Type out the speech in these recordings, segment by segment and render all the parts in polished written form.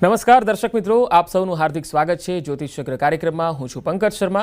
નમસ્કાર દર્શક મિત્રો, આપ સૌનું હાર્દિક સ્વાગત છે જ્યોતિષ ચક્ર કાર્યક્રમમાં. હું છું પંકજ શર્મા.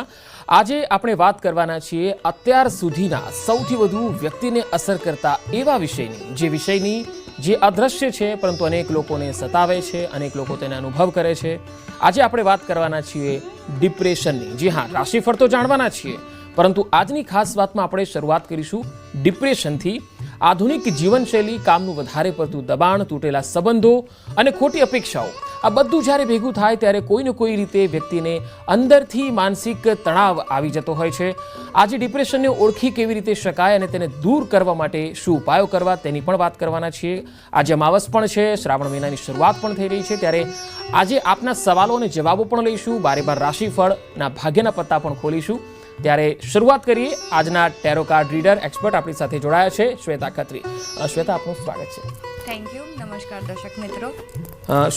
આજે આપણે વાત કરવાના છીએ અત્યાર સુધીના સૌથી વધુ વ્યક્તિને અસર કરતા એવા વિષયની, જે વિષયની જે અદ્રશ્ય છે પરંતુ અનેક લોકોને સતાવે છે, અનેક લોકો તેને અનુભવ કરે છે. આજે આપણે વાત કરવાના છીએ ડિપ્રેશનની. જી હા, રાશિફળ તો જાણવાના છીએ, પરંતુ આજની ખાસ વાતમાં આપણે શરૂઆત કરીશું ડિપ્રેશનથી. આધુનિક જીવનશૈલી, કામનું વધારે પડતું દબાણ, તૂટેલા સંબંધો અને ખોટી અપેક્ષાઓ, આ બધું જ્યારે ભેગું થાય ત્યારે કોઈને કોઈ રીતે વ્યક્તિને અંદરથી માનસિક તણાવ આવી જતો હોય છે. આજે ડિપ્રેશનને ઓળખી કેવી રીતે શકાય અને તેને દૂર કરવા માટે શું ઉપાયો કરવા, તેની પણ વાત કરવાના છીએ. આજે અમાવસ પણ છે, શ્રાવણ મહિનાની શરૂઆત પણ થઈ રહી છે, ત્યારે આજે આપના સવાલો અને જવાબો પણ લઈશું. બારે બાર રાશિફળના ભાગ્યના પત્તા પણ ખોલીશું. ત્યારે શરૂઆત કરીએ. આજના ટેરો કાર્ડ રીડર એક્સપર્ટ આપણી સાથે જોડાયા છે શ્વેતા ખત્રી. શ્વેતા, આપનું સ્વાગત છે. Thank you. નમસ્કાર દર્શક મિત્રો.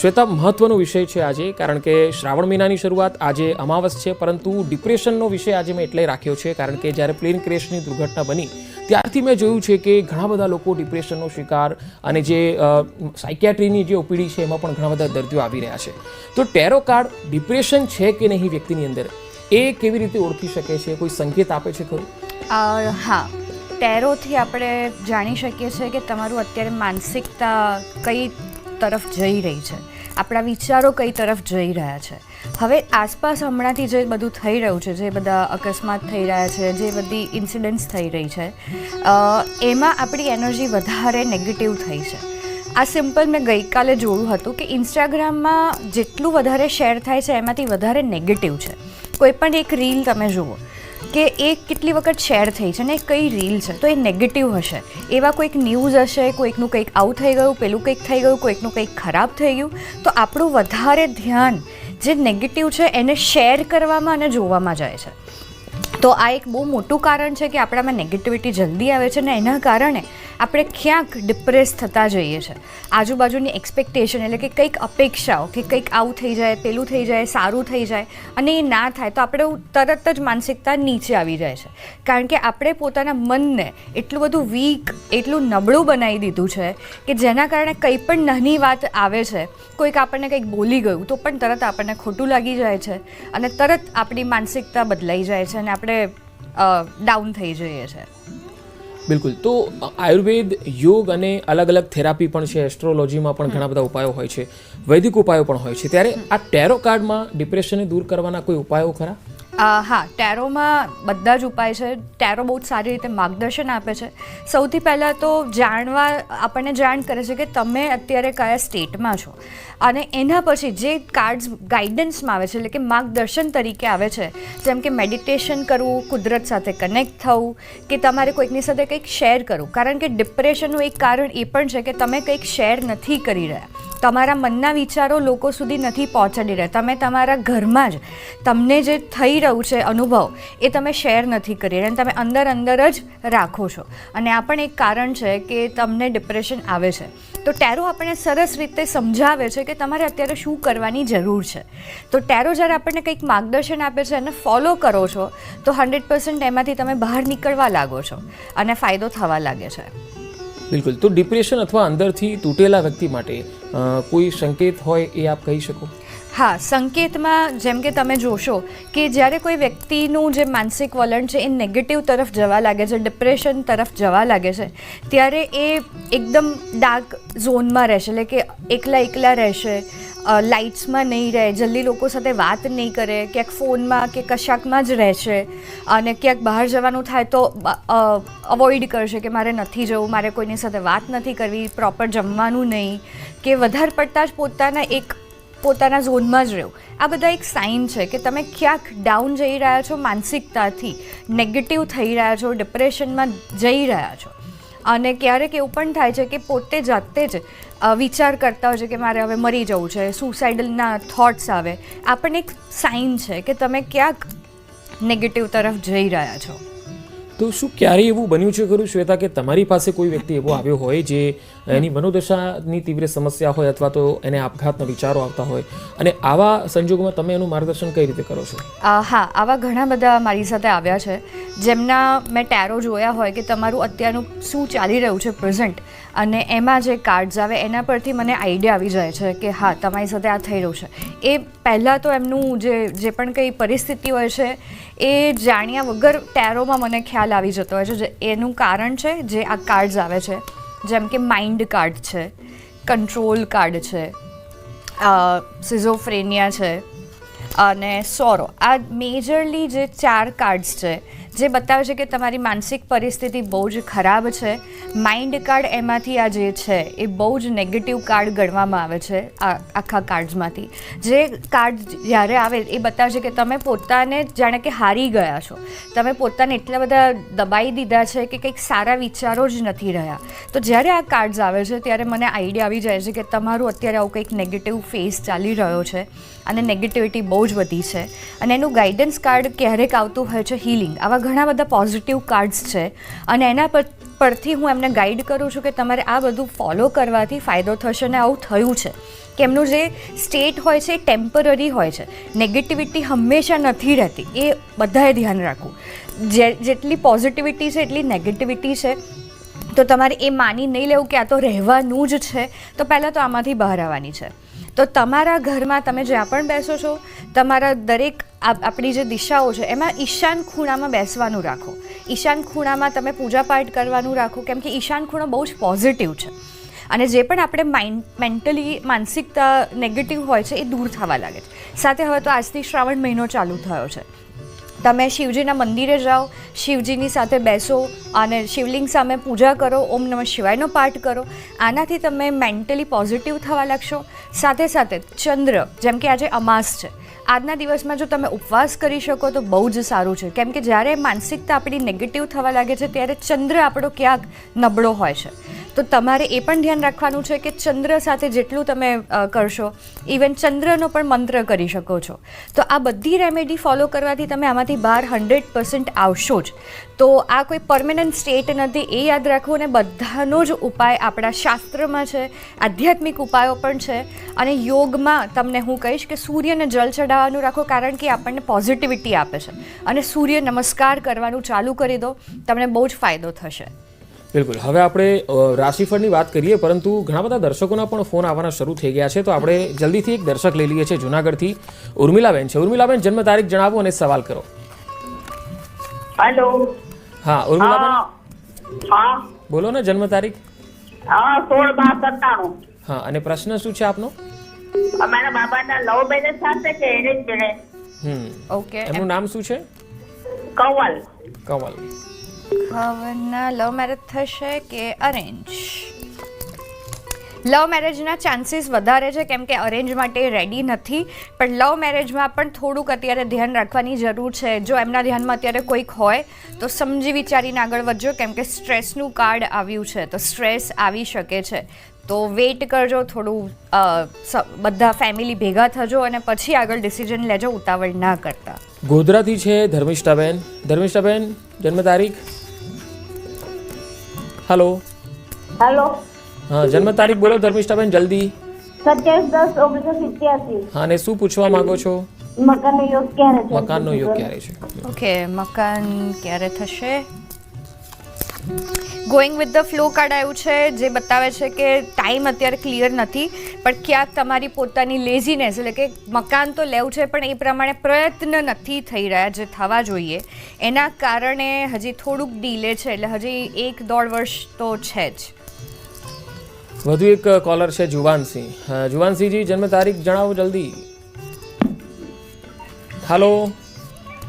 શ્વેતા, મહત્વનો વિષય છે આજે, કારણ કે શ્રાવણ મહિનાની શરૂઆત, આજે અમાવસ છે, પરંતુ ડિપ્રેશનનો વિષય આજે મેં એટલે રાખ્યો છે કારણ કે જ્યારે પ્લેન ક્રેશની દુર્ઘટના બની ત્યારથી મેં જોયું છે કે ઘણા બધા લોકો ડિપ્રેશનનો શિકાર, અને જે સાયકિયાટ્રીની જે ઓપીડી છે એમાં પણ ઘણા બધા દર્દીઓ આવી રહ્યા છે. તો ટેરો કાર્ડ ડિપ્રેશન છે કે નહીં વ્યક્તિની અંદર, એ કેવી રીતે ઓળખી શકે છે? કોઈ સંકેત આપે છે ખરું? હા, ટેરોથી આપણે જાણી શકીએ છીએ કે તમારું અત્યારે માનસિકતા કઈ તરફ જઈ રહી છે, આપણા વિચારો કઈ તરફ જઈ રહ્યા છે. હવે આસપાસ હમણાંથી જે બધું થઈ રહ્યું છે, જે બધા અકસ્માત થઈ રહ્યા છે, જે બધી ઇન્સિડન્ટ્સ થઈ રહી છે, એમાં આપણી એનર્જી વધારે નેગેટિવ થઈ છે. આ સિમ્પલ મેં ગઈકાલે જોયું હતું કે ઇન્સ્ટાગ્રામમાં જેટલું વધારે શેર થાય છે એમાંથી વધારે નેગેટિવ છે. કોઈ પણ એક રીલ તમે જુઓ કે એ કેટલી વખત શેર થઈ છે ને કઈ રીલ છે, તો એ નેગેટિવ હશે. એવા કોઈક ન્યૂઝ હશે, કોઈકનું કંઈક આવું થઈ ગયું, પેલું કંઈક થઈ ગયું, કોઈકનું કંઈક ખરાબ થઈ ગયું, તો આપણું વધારે ધ્યાન જે નેગેટિવ છે એને શેર કરવામાં અને જોવામાં જાય છે. તો આ એક બહુ મોટું કારણ છે કે આપણામાં નેગેટિવિટી જલ્દી આવે છે, ને એના કારણે આપણે ક્યાંક ડિપ્રેસ થતા જઈએ છીએ. આજુબાજુની એક્સપેક્ટેશન, એટલે કે કંઈક અપેક્ષાઓ કે કંઈક આવું થઈ જાય, પેલું થઈ જાય, સારું થઈ જાય, અને એ ના થાય તો આપણે તરત જ માનસિકતા નીચે આવી જાય છે. કારણ કે આપણે પોતાના મનને એટલું બધું વીક, એટલું નબળું બનાવી દીધું છે કે જેના કારણે કંઈ પણ નાની વાત આવે છે, કોઈક આપણને કંઈક બોલી ગયું તો પણ તરત આપણને ખોટું લાગી જાય છે, અને તરત આપણી માનસિકતા બદલાઈ જાય છે અને આપણે ડાઉન થઈ જઈએ છીએ. બિલકુલ. તો આયુર્વેદ, યોગ અને અલગ અલગ થેરાપી પણ છે, એસ્ટ્રોલોજીમાં પણ ઘણા બધા ઉપાયો હોય છે, વૈદિક ઉપાયો પણ હોય છે. ત્યારે આ ટેરો કાર્ડમાં ડિપ્રેશનને દૂર કરવાના કોઈ ઉપાયો ખરા? હા, ટેરોમાં બધા જ ઉપાય છે. ટેરો બહુ જ સારી રીતે માર્ગદર્શન આપે છે. સૌથી પહેલાં તો આપણને જાણ કરે છે કે તમે અત્યારે કયા સ્ટેટમાં છો, અને એના પછી જે કાર્ડ્સ ગાઈડન્સમાં આવે છે, એટલે કે માર્ગદર્શન તરીકે આવે છે, જેમ કે મેડિટેશન કરવું, કુદરત સાથે કનેક્ટ થવું, કે તમારે કોઈકની સાથે કંઈક શેર કરવું. કારણ કે ડિપ્રેશનનું એક કારણ એ પણ છે કે તમે કંઈક શેર નથી કરી રહ્યા, તમારા મનના વિચારો લોકો સુધી નથી પહોંચાડી રહ્યા, તમે તમારા ઘરમાં જ તમને જે થઈ રહ્યું છે અનુભવ એ તમે શેર નથી કરી રહ્યા, તમે અંદર જ રાખો છો, અને આ પણ એક કારણ છે કે તમને ડિપ્રેશન આવે છે. તો ટેરો આપણને સરસ રીતે સમજાવે છે કે તમારે અત્યારે શું કરવાની જરૂર છે. તો ટેરો જ્યારે આપણને કંઈક માર્ગદર્શન આપે છે અને ફોલો કરો છો તો 100% એમાંથી તમે બહાર નીકળવા લાગો છો અને ફાયદો થવા લાગે છે. બિલકુલ. તો ડિપ્રેશન અથવા અંદરથી તૂટેલા વ્યક્તિ માટે કોઈ સંકેત હોય એ આપ કહી શકો? હા, સંકેતમાં જેમ કે તમે જોશો કે જ્યારે કોઈ વ્યક્તિનું જે માનસિક વલણ છે એ નેગેટિવ તરફ જવા લાગે છે, ડિપ્રેશન તરફ જવા લાગે છે, ત્યારે એ એકદમ ડાર્ક ઝોનમાં રહેશે, એટલે કે એકલા રહેશે, લાઇટ્સમાં નહીં રહે, જલ્દી લોકો સાથે વાત નહીં કરે, ક્યાંક ફોનમાં કે કશાકમાં જ રહેશે, અને ક્યાંક બહાર જવાનું થાય તો અવોઇડ કરશે કે મારે નથી જવું, મારે કોઈની સાથે વાત નથી કરવી, પ્રોપર જમવાનું નહીં, કે વધારે પડતા જ પોતાના ઝોનમાં જ રહ્યો. આ બધા એક સાઇન છે કે તમે ક્યાંક ડાઉન જઈ રહ્યા છો, માનસિકતાથી નેગેટિવ થઈ રહ્યા છો, ડિપ્રેશનમાં જઈ રહ્યા છો. અને ક્યારેક એવું પણ થાય છે કે પોતે જાતે જ વિચાર કરતા હોય છે કે મારે હવે મરી જવું છે, સુસાઇડલના થોટ્સ આવે. આ પણ એક સાઇન છે કે તમે ક્યાંક નેગેટિવ તરફ જઈ રહ્યા છો. તો શું ક્યારેય એવું બન્યું છે ખરું શ્વેતા કે તમારી પાસે કોઈ વ્યક્તિ એવો આવ્યો હોય જે એની મનોદશાની તીવ્ર સમસ્યા હોય અથવા તો એને આપઘાતના વિચારો આવતા હોય અને આવા સંજોગોમાં તમે એનું માર્ગદર્શન કઈ રીતે કરો છો? હા, આવા ઘણા બધા મારી સાથે આવ્યા છે જેમના મેં ટેરો જોયા હોય કે તમારું અત્યારનું શું ચાલી રહ્યું છે પ્રેઝન્ટ, અને એમાં જે કાર્ડ્સ આવે એના પરથી મને આઈડિયા આવી જાય છે કે હા તમારી સાથે આ થઈ રહ્યું છે. એ પહેલાં તો એમનું જે પણ કંઈ પરિસ્થિતિ હોય છે એ જાણ્યા વગર ટેરોમાં મને ખ્યાલ આવી જતો હોય છે. એનું કારણ છે જે આ કાર્ડ્સ આવે છે, જેમ કે માઇન્ડ કાર્ડ છે, કંટ્રોલ કાર્ડ છે, સિઝોફ્રેનિયા છે અને સોરો. આ મેજરલી જે 4 કાર્ડ્સ છે જે બતાવે છે કે તમારી માનસિક પરિસ્થિતિ બહુ જ ખરાબ છે. માઇન્ડ કાર્ડ એમાંથી આ જે છે એ બહુ જ નેગેટિવ કાર્ડ ગણવામાં આવે છે આ આખા કાર્ડ્સમાંથી. જે કાર્ડ જ્યારે આવે એ બતાવે છે કે તમે પોતાને જાણે કે હારી ગયા છો, તમે પોતાને એટલા બધા દબાઈ દીધા છે કે કંઈક સારા વિચારો જ નથી રહ્યા. તો જ્યારે આ કાર્ડ્સ આવે છે ત્યારે મને આઈડિયા આવી જાય છે કે તમારું અત્યારે આવું કંઈક નેગેટિવ ફેઝ ચાલી રહ્યો છે અને નેગેટિવિટી બહુ જ વધી છે. અને એનું ગાઈડન્સ કાર્ડ ક્યારેક આવતું હોય છે હીલિંગ. આવા ઘણા બધા પોઝિટિવ કાર્ડ્સ છે અને એના પરથી હું એમને ગાઈડ કરું છું કે તમારે આ બધું ફોલો કરવાથી ફાયદો થશે. અને આવું થયું છે કે એમનું જે સ્ટેટ હોય છે એ ટેમ્પરરી હોય છે, નેગેટિવિટી હંમેશા નથી રહેતી. એ બધાએ ધ્યાન રાખવું. જેટલી પોઝિટિવિટી છે એટલી નેગેટિવિટી છે. તો તમારે એ માની નહીં લેવું કે આ તો રહેવાનું જ છે, તો પહેલાં તો આમાંથી બહાર આવવાની છે. તો તમારા ઘરમાં તમે જ્યાં પણ બેસો છો, તમારા દરેક આપણી જે દિશાઓ છે એમાં ઈશાન ખૂણામાં બેસવાનું રાખો. ઈશાન ખૂણામાં તમે પૂજાપાઠ કરવાનું રાખો, કેમ કે ઈશાન ખૂણો બહુ જ પોઝિટિવ છે. અને જે પણ આપણે મેન્ટલી માનસિકતા નેગેટિવ હોય છે એ દૂર થવા લાગે છે. સાથે હવે તો આજથી શ્રાવણ મહિનો ચાલુ થયો છે. તમે શિવજીના મંદિરે જાઓ, શિવજીની સાથે બેસો અને શિવલિંગ સામે પૂજા કરો, ઓમ નમઃ શિવાયનો પાઠ કરો. આનાથી તમે મેન્ટલી પોઝિટિવ થવા લાગશો. સાથે સાથે ચંદ્ર, જેમ કે આજે અમાસ છે, આજના દિવસમાં જો તમે ઉપવાસ કરી શકો તો બહુ જ સારું છે. કેમ કે જ્યારે માનસિકતા આપણી નેગેટિવ થવા લાગે છે ત્યારે ચંદ્ર આપણો ક્યાંક નબળો હોય છે. તો તમારે એ પણ ધ્યાન રાખવાનું છે કે ચંદ્ર સાથે જેટલું તમે કરશો, ઇવન ચંદ્રનો પણ મંત્ર કરી શકો છો. તો આ બધી રેમેડી ફોલો કરવાથી તમે આમાંથી બહાર 100% આવશો જ. તો આ કોઈ પરમેનન્ટ સ્ટેટ નથી, એ યાદ રાખવું. અને બધાનો જ ઉપાય આપણા શાસ્ત્રમાં છે, આધ્યાત્મિક ઉપાયો પણ છે. અને યોગમાં તમને હું કહીશ કે સૂર્યને જળ ચડાવવાનું રાખો, કારણ કે આપણને પોઝિટિવિટી આપે છે. અને સૂર્ય નમસ્કાર કરવાનું ચાલુ કરી દો, તમને બહુ જ ફાયદો થશે. બિલકુલ. હવે આપણે રાશિફળની વાત કરીએ, પરંતુ ઘણા બધા દર્શકોના પણ ફોન આવવાના શરૂ થઈ ગયા છે. તો આપણે જલ્દીથી એક દર્શક લઈ લઈએ છીએ જુનાગઢથી. ઉર્મિલાબેન છે. ઉર્મિલાબેન, જન્મ તારીખ જણાવો અને સવાલ કરો. હેલો. હા ઉર્મિલાબેન, હા બોલો ને જન્મ તારીખ. 16/5/97. હા, અને પ્રશ્ન શું છે આપનો? અમારા બાબાના લવ મેરેજ સાથે છે, એરેન્જ મેરેજ. ઓકે. એમનું નામ શું છે? કંવલ. કંવલ. કંવલના લવ મેરેજ થશે કે અરેન્જ? લવ મેરેજના ચાન્સીસ વધારે છે, કેમ કે અરેન્જ માટે રેડી નથી. પણ લવ મેરેજમાં પણ થોડુંક અત્યારે ધ્યાન રાખવાની જરૂર છે. જો એમના ધ્યાનમાં અત્યારે કોઈક હોય તો સમજી વિચારીને આગળ વધજો, કેમ કે સ્ટ્રેસનું કાર્ડ આવ્યું છે. તો સ્ટ્રેસ આવી શકે છે. તો વેઇટ કરજો થોડું, બધા ફેમિલી ભેગા થજો અને પછી આગળ ડિસિઝન લેજો, ઉતાવળ ના કરતા. ગોધરાથી છે ધર્મિષ્ઠાબેન. ધર્મિષ્ઠાબેન, જન્મ તારીખ. હલો. હેલો. હા, જન્મ તારીખ બોલો ધર્મિષ્ઠાબેન, જલ્દી. 27/10/1987. હા, અને શું પૂછવા માંગો છો? મકાનનો યોગ ક્યારે છે? મકાનનો યોગ ક્યારે છે? ઓકે, મકાન ક્યારે થશે? Going with the flow card આવ્યું છે, જે બતાવે છે કે ટાઈમ અત્યારે ક્લિયર નથી, પણ ક્યાંક તમારી પોતાની લેઝીનેસ, એટલે કે મકાન તો લેવું છે પણ એ પ્રમાણે પ્રયત્ન નથી થઈ રહ્યા જે થવા જોઈએ, એના કારણે હજી થોડુંક ડીલે છે. એટલે હજી 1-1.5 વર્ષ તો છે જ. વધુ એક કોલર છે જુવાનસિંહ. જુવાનસિંહજી, જન્મ તારીખ જણાવો જલ્દી. હાલો.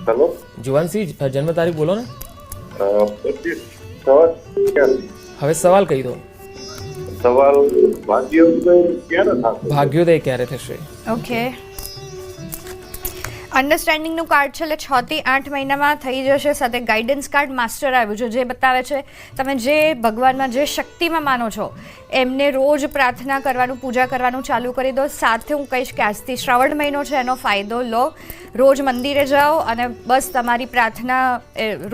હેલો. જુવાનસિંહ, જન્મ તારીખ બોલો ને. 25/6/86. હવે સવાલ કહી દો. સવાલ ભાગ્યોદય ક્યારે થશે? ભાગ્યોદય ક્યારે થશે? ઓકે. અન્ડરસ્ટેન્ડિંગનું કાર્ડ છે એટલે 6 થી 8 મહિનામાં થઈ જશે. સાથે ગાઈડન્સ કાર્ડ માસ્ટર આવ્યું છે, જે બતાવે છે તમે જે ભગવાનમાં જે શક્તિમાં માનો છો એમને રોજ પ્રાર્થના કરવાનું, પૂજા કરવાનું ચાલુ કરી દો. સાથે હું કહીશ કે આજથી શ્રાવણ મહિનો છે એનો ફાયદો લો. રોજ મંદિરે જાઓ અને બસ તમારી પ્રાર્થના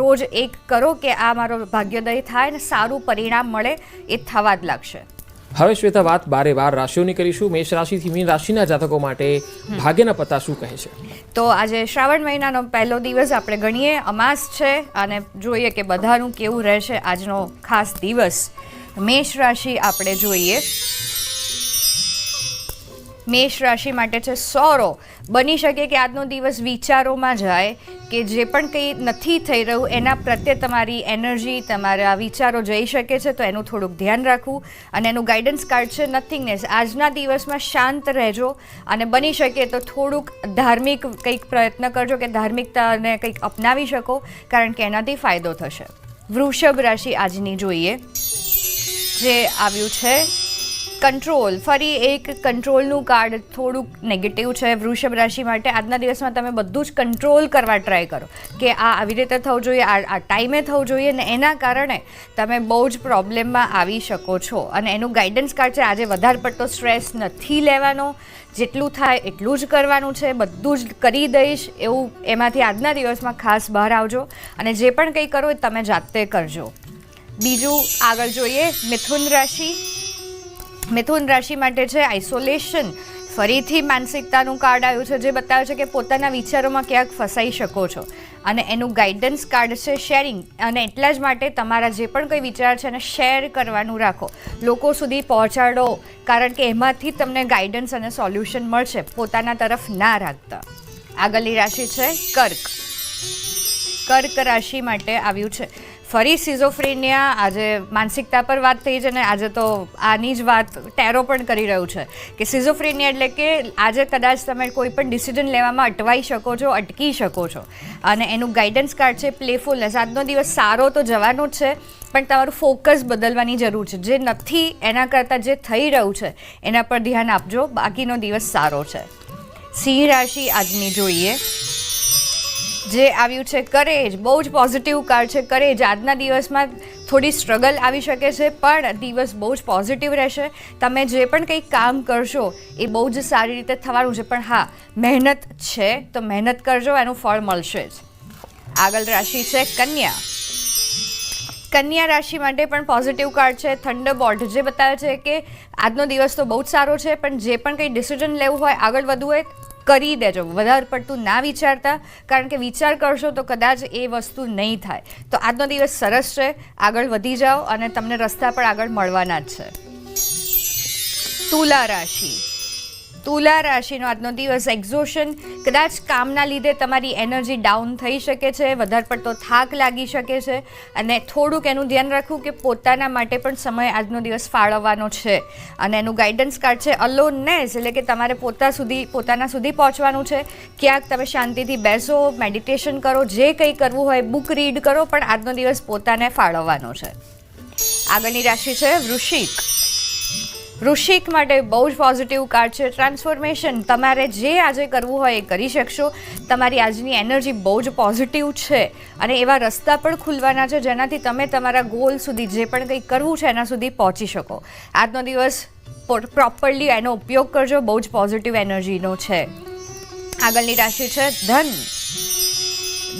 રોજ એક કરો કે આ મારો ભાગ્યોદય થાય ને સારું પરિણામ મળે, એ થવા જ લાગશે. હવે શ્વેતા, વાત 12 રાશિઓની કરીશું. મેષ રાશિથી મીન રાશિના જાતકો માટે ભાગ્યના પત્તા શું કહે છે? તો આજે શ્રાવણ મહિનાનો પહેલો દિવસ આપણે ગણીએ, અમાસ છે, અને જોઈએ કે બધાનું કેવું રહેશે આજનો ખાસ દિવસ. મેષ રાશિ આપણે જોઈએ. મેષ રાશિ માટે છે સોરો. બની શકે કે આજનો દિવસ વિચારોમાં જાય કે જે પણ કંઈ નથી થઈ રહ્યું એના પ્રત્યે તમારી એનર્જી, તમારા વિચારો જઈ શકે છે, તો એનું થોડુંક ધ્યાન રાખવું. અને એનું ગાઈડન્સ કાર્ડ છે નથિંગનેસ. આજના દિવસમાં શાંત રહેજો અને બની શકે તો થોડુંક ધાર્મિક કંઈક પ્રયત્ન કરજો કે ધાર્મિકતાને કંઈક અપનાવી શકો, કારણ કે એનાથી ફાયદો થશે. વૃષભ રાશિ આજની જોઈએ, જે આવ્યું છે કંટ્રોલ. ફરી એક કંટ્રોલનું કાર્ડ થોડુંક નેગેટિવ છે વૃષભ રાશિ માટે. આજના દિવસમાં તમે બધું જ કંટ્રોલ કરવા ટ્રાય કરો કે આ આવી રીતે થવું જોઈએ, આ ટાઈમે થવું જોઈએ, ને એના કારણે તમે બહુ જ પ્રોબ્લેમમાં આવી શકો છો. અને એનું ગાઈડન્સ કાર્ડ છે આજે વધારે પડતો સ્ટ્રેસ નથી લેવાનો, જેટલું થાય એટલું જ કરવાનું છે, બધું જ કરી દઈશ એવું એમાંથી આજના દિવસમાં ખાસ બહાર આવજો. અને જે પણ કંઈ કરો એ તમે જાતે કરજો. બીજું આગળ જોઈએ મિથુન રાશિ. મિથુન રાશિ માટે છે આઇસોલેશન. ફરીથી માનસિકતાનું કાર્ડ આવ્યું છે, જે બતાવે છે કે પોતાના વિચારોમાં ક્યાંક ફસાઈ શકો છો. અને એનું ગાઈડન્સ કાર્ડ છે શેરિંગ. અને એટલા જ માટે તમારા જે પણ કંઈ વિચાર છે એને શેર કરવાનું રાખો, લોકો સુધી પહોંચાડો, કારણ કે એમાંથી તમને ગાઈડન્સ અને સોલ્યુશન મળશે, પોતાના તરફ ના રાખતા. આગળની રાશિ છે કર્ક. કર્ક રાશિ માટે આવ્યું છે ફરી સિઝોફ્રેનિયા. આજે માનસિકતા પર વાત થઈ છે ને આજે તો આની જ વાત ટેરો પણ કરી રહ્યું છે કે સિઝોફ્રેનિયા એટલે કે આજે કદાચ તમે કોઈ પણ ડિસિઝન લેવામાં અટવાઈ શકો છો, અટકી શકો છો. અને એનું ગાઈડન્સ કાર્ડ છે પ્લેફુલનેસ. આજનો દિવસ સારો તો જવાનો જ છે, પણ તમારું ફોકસ બદલવાની જરૂર છે. જે નથી એના કરતાં જે થઈ રહ્યું છે એના પર ધ્યાન આપજો, બાકીનો દિવસ સારો છે. સિંહ રાશિ આજની જોઈએ, જે આવ્યું છે કરેજ. બહુ જ પોઝિટિવ કાર્ડ છે કરેજ. આજના દિવસમાં થોડી સ્ટ્રગલ આવી શકે છે, પણ દિવસ બહુ જ પોઝિટિવ રહેશે. તમે જે પણ કંઈ કામ કરશો એ બહુ જ સારી રીતે થવાનું છે, પણ હા, મહેનત છે તો મહેનત કરજો, એનું ફળ મળશે જ. આગળ રાશિ છે કન્યા. કન્યા રાશિ માટે પણ પોઝિટિવ કાર્ડ છે થંડરબોલ્ટ, જે બતાવે છે કે આજનો દિવસ તો બહુ જ સારો છે, પણ જે પણ કંઈ ડિસિઝન લેવું હોય, આગળ વધવું હોય, કરી દેજો. વધારે પડતું ના વિચારતા, કારણ કે વિચાર કરશો તો કદાચ એ વસ્તુ નહીં થાય. તો આજનો દિવસ સરસ છે, આગળ વધી જાઓ અને તમને રસ્તા પર આગળ મળવાના જ છે. તુલા રાશિ. તુલા રાશિનો આજનો દિવસ એક્ઝોશન. કદાચ કામના લીધે તમારી એનર્જી ડાઉન થઈ શકે છે, વધારે પડતો થાક લાગી શકે છે, અને થોડુંક એનું ધ્યાન રાખવું કે પોતાના માટે પણ સમય આજનો દિવસ ફાળવવાનો છે. અને એનું ગાઈડન્સ કાર્ડ છે અલોનનેસ, એટલે કે તમારે પોતાના સુધી પહોંચવાનું છે. ક્યાંક તમે શાંતિથી બેસો, મેડિટેશન કરો, જે કંઈ કરવું હોય, બુક રીડ કરો, પણ આજનો દિવસ પોતાને ફાળવવાનો છે. આગળની રાશિ છે વૃશ્ચિક. વૃશ્ચિક માટે બહુ જ પોઝિટિવ કાર્ડ છે ટ્રાન્સફોર્મેશન. તમારે જે આજે કરવું હોય એ કરી શકશો. તમારી આજની એનર્જી બહુ જ પોઝિટિવ છે, અને એવા રસ્તા પણ ખુલવાના છે જેનાથી તમે તમારા ગોલ સુધી, જે પણ કંઈ કરવું છે એના સુધી પહોંચી શકો. આજનો દિવસ પ્રોપરલી એનો ઉપયોગ કરજો, બહુ જ પોઝિટિવ એનર્જીનો છે. આગળની રાશિ છે ધન.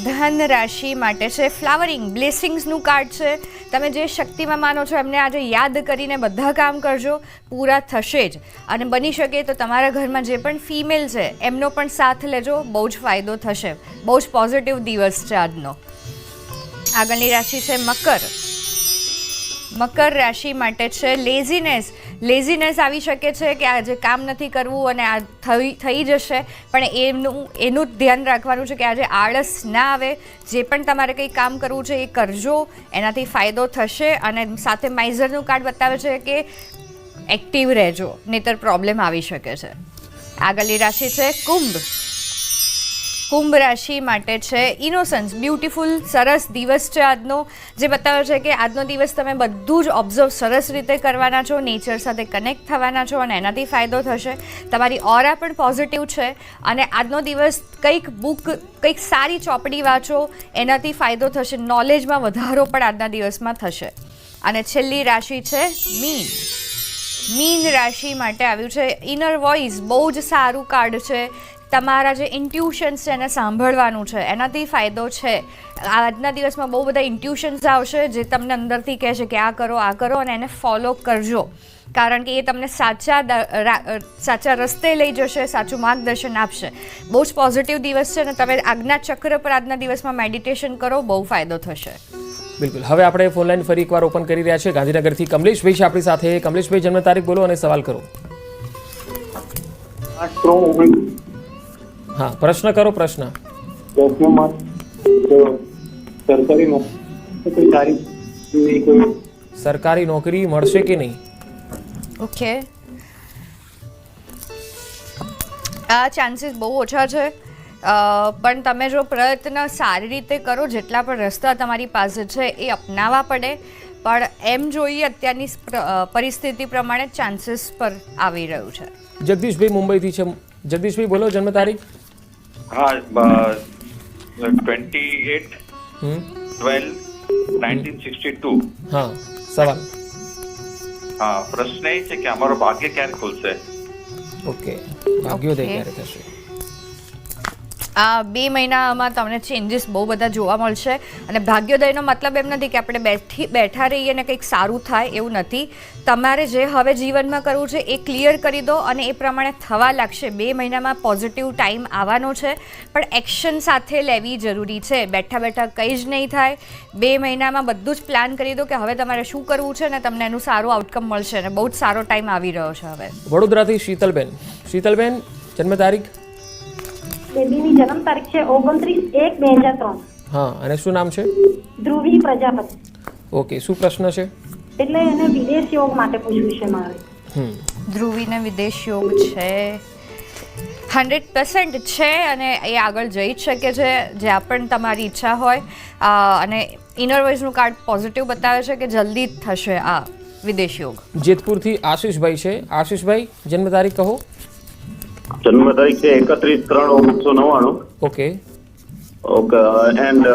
ધન રાશિ માટે છે ફ્લાવરિંગ. બ્લેસિંગ્સનું કાર્ડ છે. તમે જે શક્તિમાં માનો છો એમને આજે યાદ કરીને બધા કામ કરજો, પૂરા થશે જ. અને બની શકે તો તમારા ઘરમાં જે પણ ફિમેલ છે એમનો પણ સાથ લેજો, બહુ જ ફાયદો થશે. બહુ જ પોઝિટિવ દિવસ છે આજનો. આગળની રાશિ છે મકર. મકર રાશિ માટે છે લેઝીનેસ. લેઝીનેસ આવી શકે છે કે આજે કામ નથી કરવું અને આ થઈ જશે, પણ એનું ધ્યાન રાખવાનું છે કે આજે આળસ ના આવે. જે પણ તમારે કંઈ કામ કરવું છે એ કરજો, એનાથી ફાયદો થશે. અને સાથે માઇઝરનું કાર્ડ બતાવે છે કે એક્ટિવ રહેજો, નહીંતર પ્રોબ્લેમ આવી શકે છે. આગળની રાશિ છે કુંભ. કુંભ રાશિ માટે છે ઇનોસન્સ, બ્યુટીફુલ, સરસ દિવસ છે આજનો, જે બતાવે છે કે આજનો દિવસ તમે બધું જ ઓબ્ઝર્વ સરસ રીતે કરવાના છો, નેચર સાથે કનેક્ટ થવાના છો અને એનાથી ફાયદો થશે. તમારી ઓરા પણ પોઝિટિવ છે અને આજનો દિવસ કંઈક બુક, કંઈક સારી ચોપડી વાંચો, એનાથી ફાયદો થશે. નોલેજમાં વધારો પણ આજના દિવસમાં થશે. અને છેલ્લી રાશિ છે મીન. મીન રાશિ માટે આવ્યું છે ઇનર વોઇસ, બહુ જ સારું કાર્ડ છે. તમારા જે ઇન્ટ્યુશન્સ છે એને સાંભળવાનું છે, એનાથી ફાયદો છે. આજના દિવસમાં બહુ બધા ઇન્ટ્યુશન્સ આવશે જે તમને અંદરથી કહે છે કે આ કરો અને એને ફોલો કરજો, કારણ કે એ તમને સાચા રસ્તે લઈ જશે, સાચું માર્ગદર્શન આપશે. બહુ જ પોઝિટિવ દિવસ છે અને તમે આજ્ઞા ચક્ર પર આજના દિવસમાં મેડિટેશન કરો, બહુ ફાયદો થશે. બિલકુલ. હવે આપણે ફોનલાઈન ફરી એકવાર ઓપન કરી રહ્યા છીએ. ગાંધીનગરથી કમલેશભાઈ છે આપણી સાથે. કમલેશભાઈ, જન્મ તારીખ બોલો અને સવાલ કરો. હા, પ્રશ્ન કરો. પ્રશ્ન સરકારી નોકરી મળશે કે નહીં? ઓકે, આ ચાન્સીસ બહુ ઓછા છે, પણ તમે જો પ્રયત્ન સારી રીતે કરો, જેટલા પણ રસ્તા તમારી પાસે છે એ અપનાવવા પડે. પણ એમ જોઈએ અત્યારની પરિસ્થિતિ પ્રમાણે ચાન્સીસ પર આવી રહ્યું છે. જગદીશભાઈ મુંબઈથી છે. જગદીશભાઈ બોલો, જન્મ તારીખ. હા, 28/12/1962. હા, સવાલ. હા, પ્રશ્ન એ છે કે અમારો ભાગ્ય ક્યારે ખુલશે? ઓકે, ભાગ્યોદય ક્યારે થશે? આ 2 મહિનામાં તમને ચેન્જીસ બહુ બધા જોવા મળશે. અને ભાગ્યોદયનો મતલબ એમ નથી કે આપણે બેઠા રહીએ અને કંઈક સારું થાય, એવું નથી. તમારે જે હવે જીવનમાં કરવું છે એ ક્લિયર કરી દો અને એ પ્રમાણે થવા લાગશે. 2 મહિનામાં પોઝિટિવ ટાઈમ આવવાનો છે, પણ એક્શન સાથે લેવી જરૂરી છે. બેઠા બેઠા કંઈ જ નહીં થાય. 2 મહિનામાં બધું જ પ્લાન કરી દો કે હવે તમારે શું કરવું છે અને તમને એનું સારું આઉટકમ મળશે અને બહુ જ સારો ટાઈમ આવી રહ્યો છે હવે. વડોદરાથી શીતલબેન. શીતલબેન, જન્મ તારીખ. બેબીની જન્મ તારીખ છે 29/1/2003. હા, અને શું નામ છે? ધ્રુવી પ્રજાપતિ. ઓકે, શું પ્રશ્ન છે? એટલે એને વિદેશ યોગ માટે પૂછવું છે મારે. ધ્રુવીને વિદેશ યોગ છે, 100% છે અને એ આગળ જઈ જ શકે છે, જ્યાં પણ તમારી ઈચ્છા હોય. અને ઇનર વોઇસનું કાર્ડ પોઝિટિવ બતાવે છે કે જલ્દી જ થશે આ વિદેશ યોગ. જેતપુરથી આશીષભાઈ છે. આશીષભાઈ, જન્મ તારીખ કહો. જન્મ તારીખ છે 31/3/1999. ઓકે. ઓકે, એન્ડ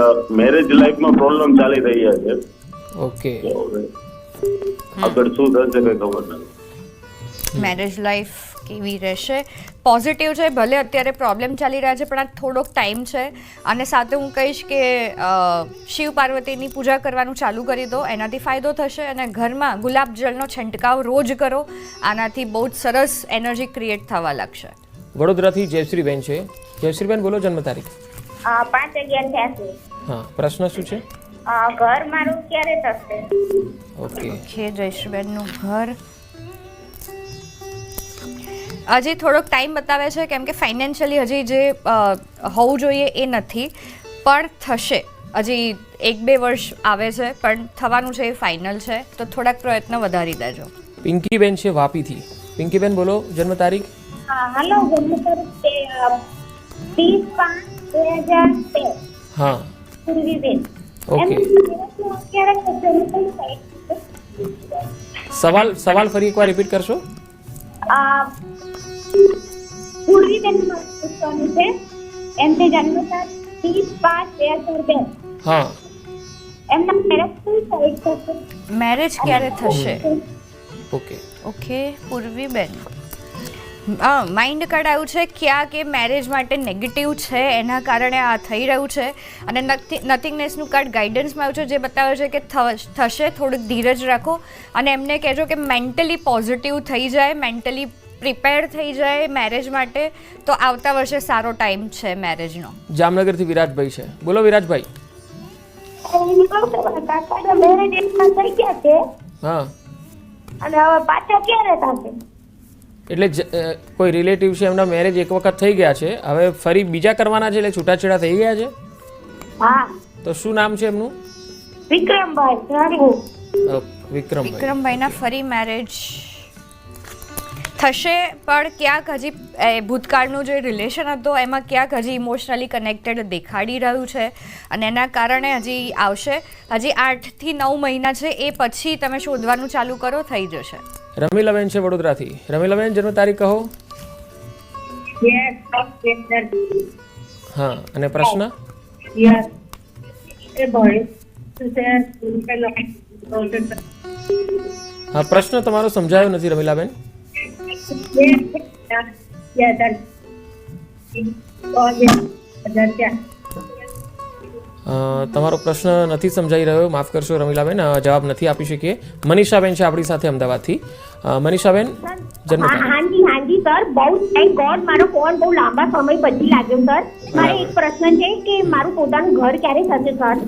મેરેજ લાઈફમાં પ્રોબ્લેમ ચાલી રહ્યા છે. ઓકે. આગળ શું થશે કઈ ખબર નથી. મેરેજ લાઈફ કેવી રહેશે? પોઝિટિવ છે, ભલે અત્યારે પ્રોબ્લેમ ચાલી રહ્યા છે પણ આ થોડોક ટાઈમ છે. અને સાથે હું કહીશ કે શિવ પાર્વતીની પૂજા કરવાનું ચાલુ કરી દો, એનાથી ફાયદો થશે. અને ઘરમાં ગુલાબ જળનો છંટકાવ રોજ કરો, આનાથી બહુ જ સરસ એનર્જી ક્રિએટ થવા લાગશે. વડોદરાથી જયશ્રીબેન છે. જયશ્રીબેન બોલો, જન્મ તારીખ. 5/11/83. હા, પ્રશ્ન શું છે? ઘર મારું ક્યારે થશે? ઓકે. ઓકે, જયશ્રીબેનનું ઘર હજી થોડોક ટાઈમ બતાવે છે, કેમ કે ફાઇનાન્શિયલી હજી જે હોવું જોઈએ એ નથી, પણ થશે. હજી 1-2 વર્ષ આવે છે, પણ થવાનું છે એ ફાઇનલ છે, તો થોડાક પ્રયત્ન વધારી દેજો. પિંકીબેન છે વાપીથી. પિંકીબેન બોલો, જન્મ તારીખ. હાલો, જન્મ તારીખ 30/5/2013. હા, પૂર્વીબેન. ઓકે. ક્યારે થશે? સવાલ ફરી એકવાર રિપીટ કરશો? પૂર્વીબેન પૂછવાનું છે. એમને જન્મ તારીખ 30/5/2002. હા. એમના મેરેજ કઈ તારીખ થશે? મેરેજ ક્યારે થશે? ઓકે. ઓકે, પૂર્વીબેન, માઇન્ડ કાર્ડ આવ્યું છે ક્યાં કે મેરેજ માટે નેગેટિવ છે, એના કારણે આ થઈ રહ્યું છે. અને નથિંગનેસનું કાર્ડ ગાઈડન્સમાં આવ્યું છે, જે બતાવે છે કે થશે. થોડુંક ધીરજ રાખો અને એમને કહેજો કે મેન્ટલી પોઝિટિવ થઈ જાય, મેન્ટલી પ્રિપેર થઈ જાય મેરેજ માટે, તો આવતા વર્ષે સારો ટાઈમ છે મેરેજનો. જામનગરથી વિરાજભાઈ છે. બોલો વિરાજભાઈ. કાકાના મેરેજ એકમાં થઈ ગયા છે હા, અને હવે પાછા ક્યારે થશે? એટલે કોઈ રિલેટિવ છે, એમના મેરેજ એક વખત થઈ ગયા છે, હવે ફરી બીજા કરવાના છે, એટલે છૂટાછેડા થઈ ગયા છે. હા. તો શું નામ છે એમનું? વિક્રમભાઈ. વિક્રમભાઈ. વિક્રમભાઈના ફરી મેરેજ થશે, પણ ક્યાંક હજી ભૂતકાળનું જે રિલેશન હતો એમાં ક્યાંક હજી ઇમોશનલી કનેક્ટેડ દેખાડી રહ્યું છે અને એના કારણે હજી આવશે. હજી 8 થી 9 મહિના છે, એ પછી તમે શોધવાનું ચાલુ કરો, થઈ જશે. રમીલાબેન છે વડોદરાથી. રમીલાબેન, જન્મ તારીખ કહો. હા, અને પ્રશ્ન? હા, પ્રશ્ન તમારો સમજાયો નથી રમીલાબેન. તમારો પ્રશ્ન નથી સમજાઈ રહ્યો, માફ કરશો રમીલાબેન, જવાબ નથી આપી શકીએ. મનીષાબેન છે આપણી સાથે અમદાવાદથી. મનીષાબેન, જન્મ તારીખ? હાજી સર, બહુ થેન્ક ગોડ મારો ફોન બહુ લાંબા સમય પછી લાગ્યો સર. મારે એક પ્રશ્ન છે કે મારું પોતાનું ઘર ક્યારે થશે સર?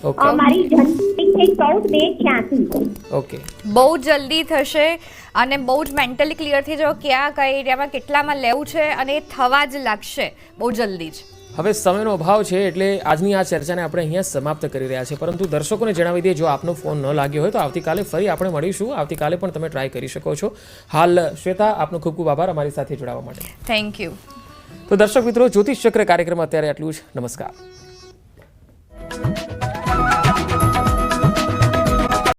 ઓકે. મારી જન્મ તારીખ છે 14/2/86. ઓકે. બહુ જલ્દી થશે અને બહુ જ મેન્ટલી ક્લિયર થઈ જાઓ ક્યાં કઈ એરિયામાં કેટલામાં લેવું છે, અને એ થવા જ લાગશે બહુ જલ્દી જ. હવે સમયનો અભાવ છે એટલે આજની આ ચર્ચાને આપણે અહીંયા સમાપ્ત કરી રહ્યા છીએ, પરંતુ દર્શકોને જણાવી દઈએ, જો આપનો ફોન ન લાગ્યો હોય તો આવતીકાલે ફરી આપણે મળીશું. આવતીકાલે પણ તમે ટ્રાય કરી શકો છો. હાલ શ્વેતા, આપનો ખૂબ ખૂબ આભાર અમારી સાથે જોડાવા માટે. Thank you. તો દર્શક મિત્રો, જ્યોતિષ ચક્ર કાર્યક્રમ અત્યારે આટલું જ. નમસ્કાર.